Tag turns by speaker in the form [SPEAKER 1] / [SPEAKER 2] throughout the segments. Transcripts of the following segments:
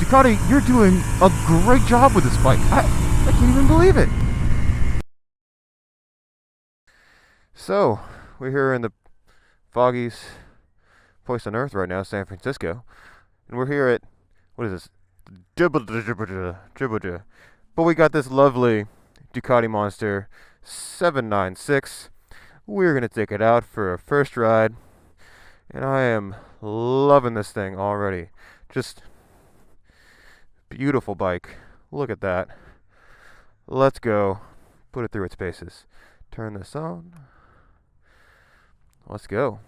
[SPEAKER 1] Ducati, you're doing a great job with this bike. I can't even believe it. So, we're here in the foggiest place on earth right now, San Francisco. And we're here at, what is this? But we got this lovely Ducati Monster 796. We're going to take it out for a first ride. And I am loving this thing already. Just beautiful bike. Look at that. Let's go. Put it through its paces. Turn this on. Let's go.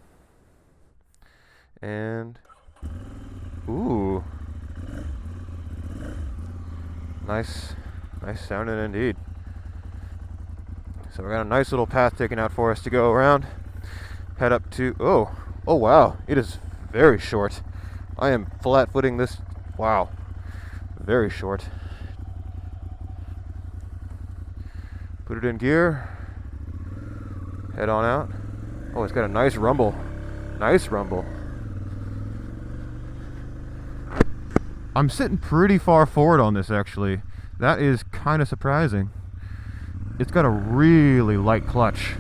[SPEAKER 1] And ooh. Nice sounding indeed. So we got a nice little path taken out for us to go around. Head up to oh wow, it is very short. I am flat footing this. Wow. Very short. Put it in gear. Head on out. Oh, it's got a nice rumble. Nice rumble. I'm sitting pretty far forward on this, actually. That is kind of surprising. It's got a really light clutch.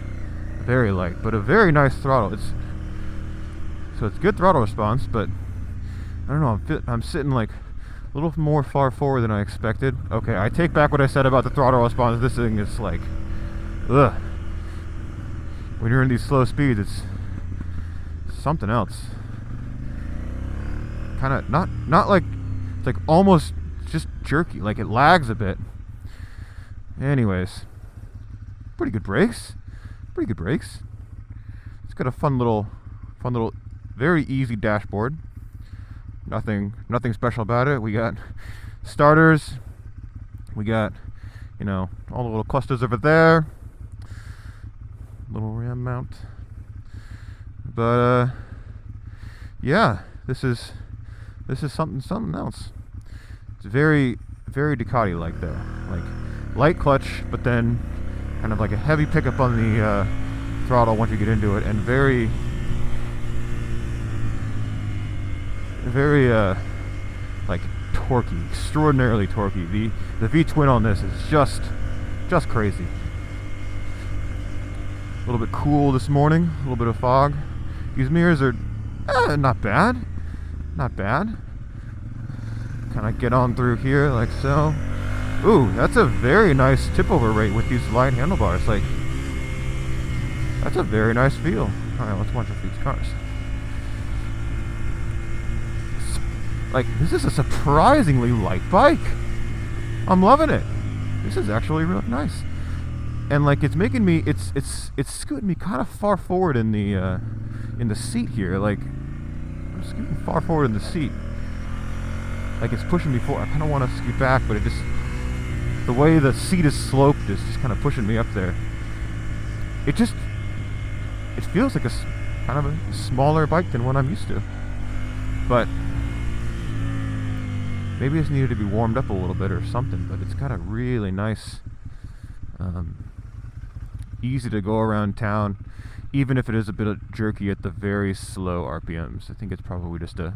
[SPEAKER 1] Very light, but a very nice throttle. So it's good throttle response, but I don't know, I'm sitting like a little more far forward than I expected. Okay, I take back what I said about the throttle response. This thing is like, ugh. When you're in these slow speeds, it's something else. Kind of not like, it's like almost just jerky. Like it lags a bit. Anyways, pretty good brakes. Pretty good brakes. It's got a fun little, very easy dashboard. Nothing special about it. We got starters. We got, all the little clusters over there. Little ram mount. But yeah, this is something else. It's very Ducati-like though. Like light clutch, but then kind of like a heavy pickup on the throttle once you get into it, and very like torquey, extraordinarily torquey. The V-twin on this is just crazy. A little bit cool this morning, a little bit of fog. These mirrors are not bad. Not bad. Kind of get on through here like so. Ooh, that's a very nice tip over rate with these light handlebars. Like, that's a very nice feel. Alright, let's watch these cars. Like, this is a surprisingly light bike. I'm loving it. This is actually really nice. And like, it's making me, it's scooting me kind of far forward in the seat here. Like, I'm scooting far forward in the seat. Like, it's pushing me forward. I kind of want to scoot back, but the way the seat is sloped is just kind of pushing me up there. It feels like kind of a smaller bike than what I'm used to. But maybe it's needed to be warmed up a little bit or something, but it's got a really nice, easy to go around town, even if it is a bit jerky at the very slow RPMs. I think it's probably just a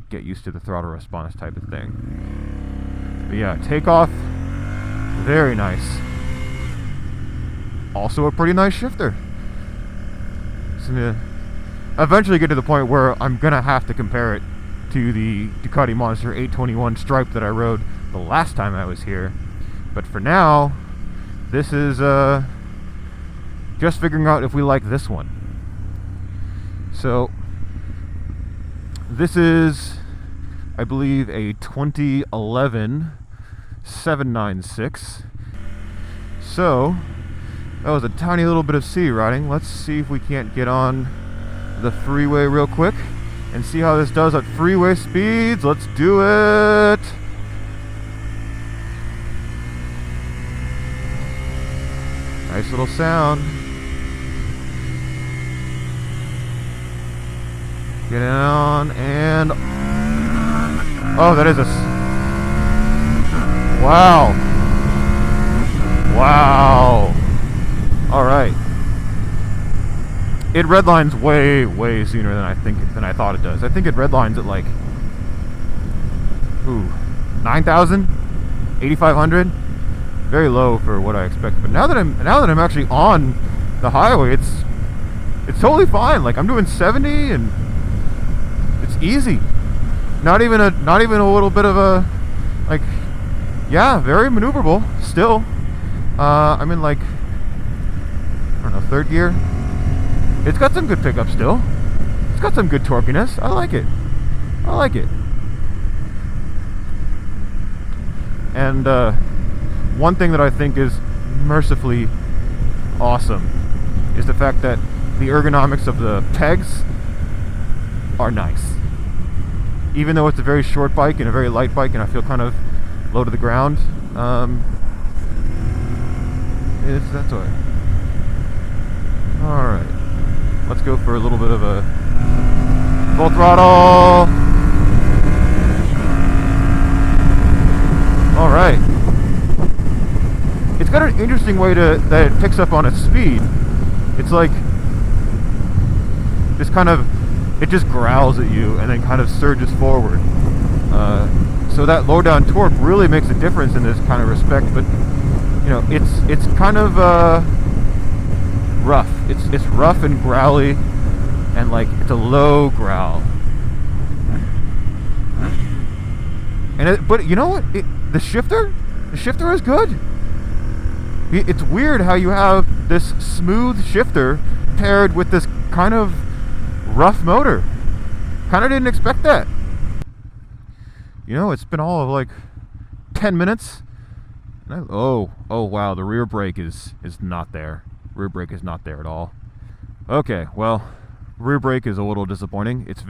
[SPEAKER 1] get used to the throttle response type of thing. But yeah, takeoff, very nice. Also a pretty nice shifter. It's gonna eventually get to the point where I'm gonna have to compare it to the Ducati Monster 821 Stripe that I rode the last time I was here. But for now, this is just figuring out if we like this one. So this is, I believe, a 2011 796. So that was a tiny little bit of city riding. Let's see if we can't get on the freeway real quick and see how this does at freeway speeds. Let's do it. Nice little sound. Get on and oh, that is wow. Wow. All right. It redlines way sooner than I thought it does. I think it redlines at like, ooh, 9,000, 8,500. Very low for what I expect. But now that I'm actually on the highway, it's totally fine. Like I'm doing 70 and it's easy. Not even a little bit of a, like, yeah, very maneuverable still. I'm in, like, I don't know, third gear. It's got some good pickup still. It's got some good torquiness. I like it. And one thing that I think is mercifully awesome is the fact that the ergonomics of the pegs are nice. Even though it's a very short bike and a very light bike and I feel kind of low to the ground, that's all right. Alright, let's go for a little bit of a full throttle. Alright. It's got an interesting way that it picks up on its speed. It's like this kind of, it just growls at you and then kind of surges forward. So that low down torque really makes a difference in this kind of respect, but you know, it's kind of rough. It's rough and growly, and like it's a low growl. And but you know what? The shifter is good. It's weird how you have this smooth shifter paired with this kind of rough motor. Kind of didn't expect that. You know, it's been all of like 10 minutes. And oh wow, the rear brake is not there. Rear brake is not there at all. Okay, well, rear brake is a little disappointing. It's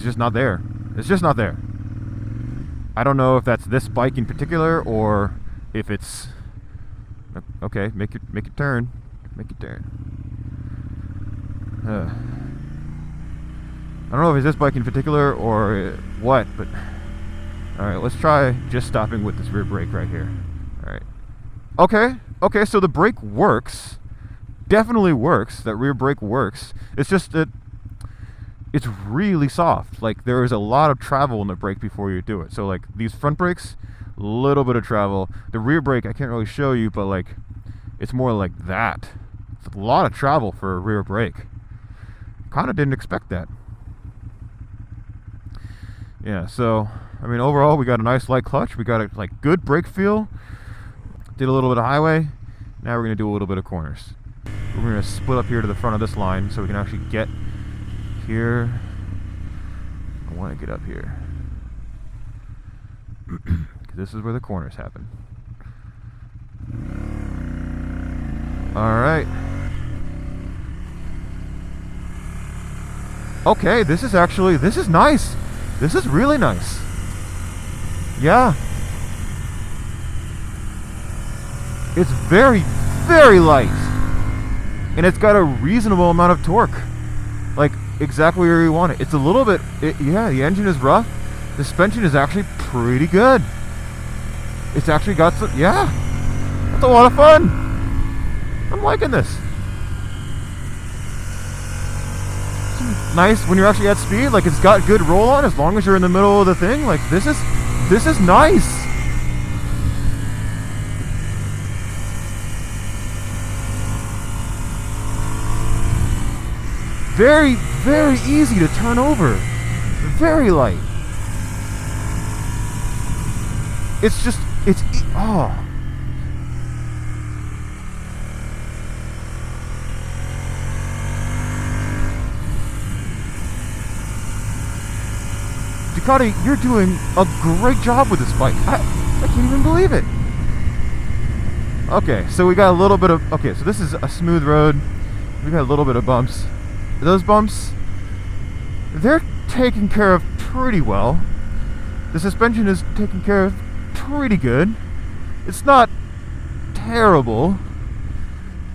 [SPEAKER 1] just not there. It's just not there. I don't know if that's this bike in particular or if it's okay. Make it turn. Make it turn. I don't know if it's this bike in particular or what, but alright, let's try just stopping with this rear brake right here. Alright. Okay, so the brake works. Definitely works. That rear brake works. It's just that it's really soft. Like there is a lot of travel in the brake before you do it. So like these front brakes, a little bit of travel. The rear brake I can't really show you, but like it's more like that. It's a lot of travel for a rear brake. Kind of didn't expect that. Yeah, so I mean overall we got a nice light clutch. We got a like good brake feel. Did a little bit of highway. Now we're gonna do a little bit of corners. We're gonna split up here to the front of this line so we can actually get here. I want to get up here because this is where the corners happen. Alright. Okay, this is nice. This is really nice. Yeah. It's very, very light. And it's got a reasonable amount of torque. Like, exactly where you want it. It's a little bit, yeah, the engine is rough. The suspension is actually pretty good. It's actually got some, yeah. That's a lot of fun. I'm liking this. Nice when you're actually at speed. Like, it's got good roll on as long as you're in the middle of the thing. Like, this is nice. Very, very easy to turn over. Very light. Oh. Ducati, you're doing a great job with this bike. I can't even believe it. Okay, so we got a little bit of, okay, so this is a smooth road. We got a little bit of bumps. Those bumps, they're taken care of pretty well. The suspension is taken care of pretty good. It's not terrible.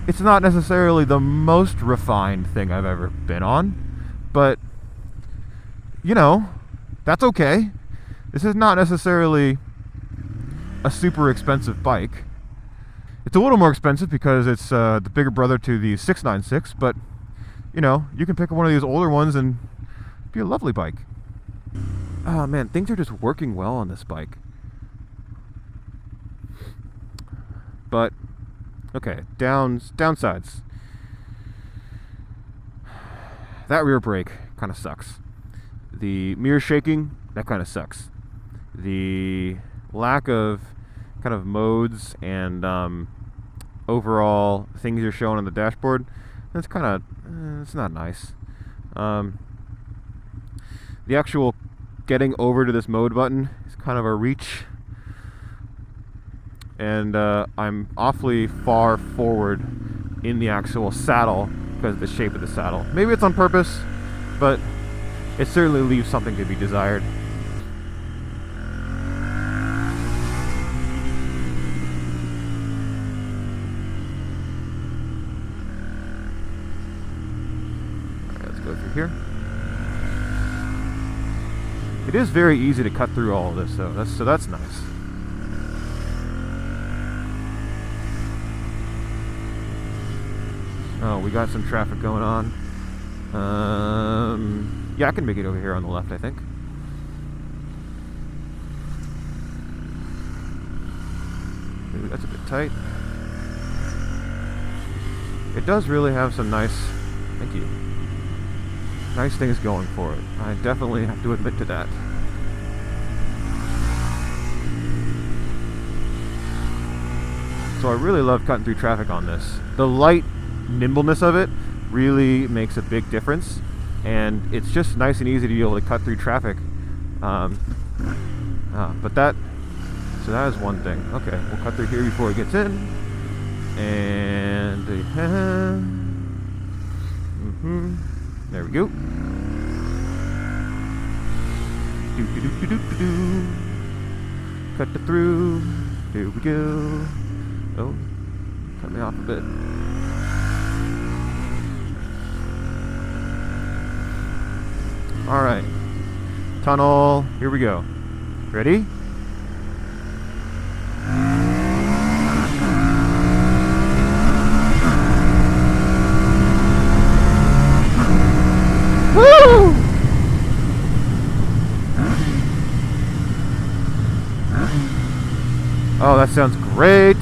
[SPEAKER 1] It's not necessarily the most refined thing I've ever been on, but you know, that's okay. This is not necessarily a super expensive bike. It's a little more expensive because it's the bigger brother to the 696, but you know, you can pick one of these older ones and it'd be a lovely bike. Oh man, things are just working well on this bike. But okay, downsides. That rear brake kind of sucks. The mirror shaking, that kind of sucks. The lack of kind of modes and overall things you're showing on the dashboard, that's kind of it's not nice. The actual getting over to this mode button is kind of a reach, and I'm awfully far forward in the actual saddle because of the shape of the saddle. Maybe it's on purpose, but it certainly leaves something to be desired. Alright, let's go through here. It is very easy to cut through all of this, though. That's nice. Oh, we got some traffic going on. Yeah, I can make it over here on the left, I think. Ooh, that's a bit tight. It does really have some nice, thank you, nice things going for it. I definitely have to admit to that. So I really love cutting through traffic on this. The light nimbleness of it really makes a big difference, and it's just nice and easy to be able to cut through traffic. But that is one thing. Okay, we'll cut through here before it gets in, and there we go. Cut it through. Here we go. Oh, cut me off a bit. Alright, tunnel, here we go. Ready? Woo! Oh, that sounds great.